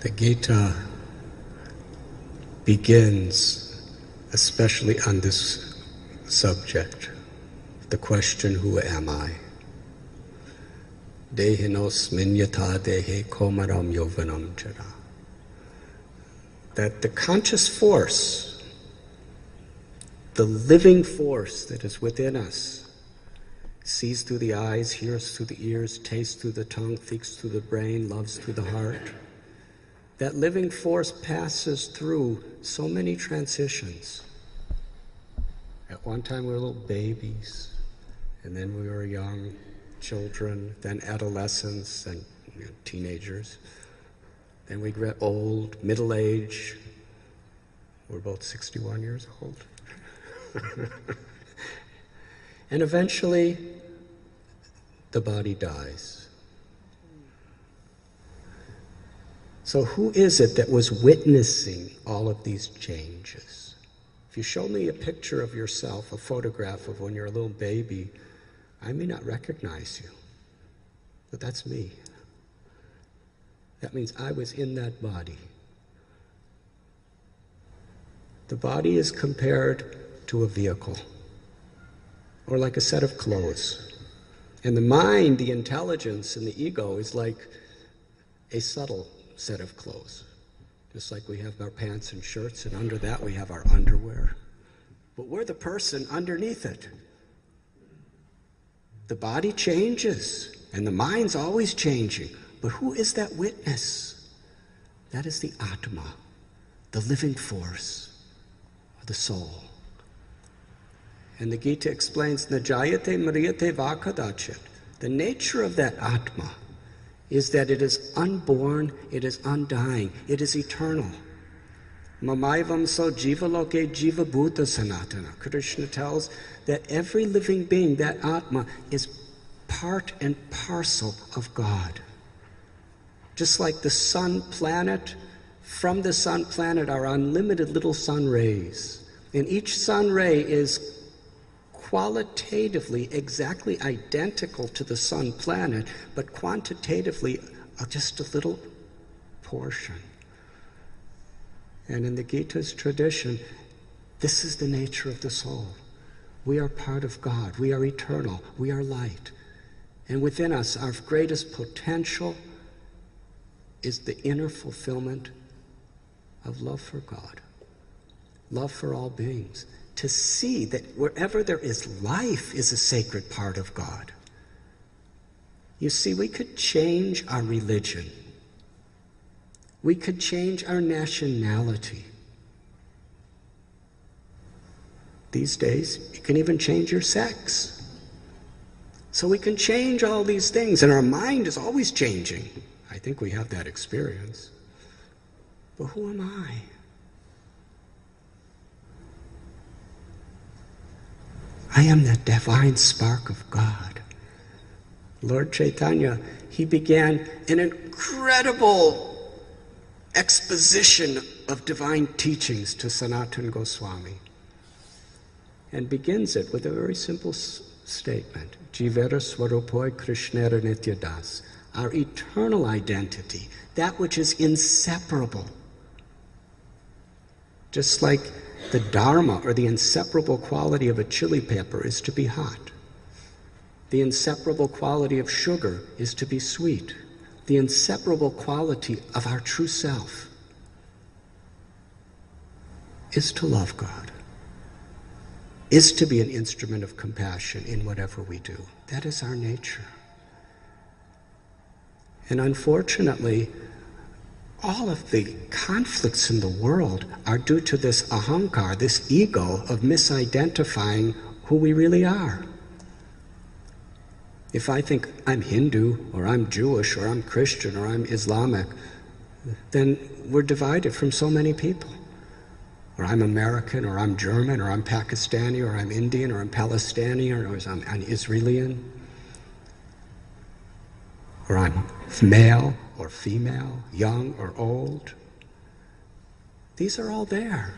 The Gita begins, especially on this subject, the question, who am I? Dehinosmin yatha dehe komaram yovanam chara. That the conscious force, the living force that is within us, sees through the eyes, hears through the ears, tastes through the tongue, thinks through the brain, loves through the heart. That living force passes through so many transitions. At one time we were little babies, and then we were young children, then adolescents, and teenagers. Then we get old, middle age. We're both 61 years old. And eventually, the body dies. So who is it that was witnessing all of these changes? If you show me a picture of yourself, a photograph of when you're a little baby, I may not recognize you, but that's me. That means I was in that body. The body is compared to a vehicle, or like a set of clothes. And the mind, the intelligence, and the ego is like a subtle set of clothes. Just like we have our pants and shirts, and under that we have our underwear. But we're the person underneath it. The body changes, and the mind's always changing. But who is that witness? That is the Atma, the living force, or the soul. And the Gita explains, Najayate Mariyate Vakadachit. The nature of that Atma is that it is unborn, it is undying, it is eternal. Mamaivam so jiva loke jiva bhuta sanatana. Krishna tells that every living being, that Atma, is part and parcel of God. Just like the sun planet, from the sun planet are unlimited little sun rays. And each sun ray is qualitatively exactly identical to the sun planet, but quantitatively just a little portion. And in the Gita's tradition, this is the nature of the soul. We are part of God. We are eternal. We are light. And within us, our greatest potential is the inner fulfillment of love for God, love for all beings. To see that wherever there is life is a sacred part of God. You see, we could change our religion. We could change our nationality. These days, you can even change your sex. So we can change all these things, and our mind is always changing. I think we have that experience. But who am I? I am that divine spark of God. Lord Chaitanya, he began an incredible exposition of divine teachings to Sanatana Goswami, and begins it with a very simple statement. Jivera Swarupoi Krishnera Nityadas. Our eternal identity, that which is inseparable. Just like the dharma, or the inseparable quality of a chili pepper, is to be hot. The inseparable quality of sugar is to be sweet. The inseparable quality of our true self is to love God, is to be an instrument of compassion in whatever we do. That is our nature. And unfortunately, all of the conflicts in the world are due to this ahankar, this ego of misidentifying who we really are. If I think I'm Hindu, or I'm Jewish, or I'm Christian, or I'm Islamic, then we're divided from so many people. Or I'm American, or I'm German, or I'm Pakistani, or I'm Indian, or I'm Palestinian, or I'm an Israeli, or I'm male or female, young or old. These are all there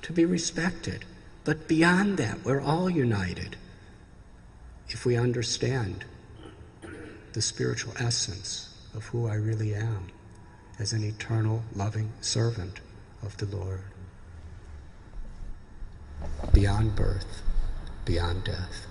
to be respected. But beyond that, we're all united if we understand the spiritual essence of who I really am. as an eternal, loving servant of the Lord. Beyond birth, beyond death.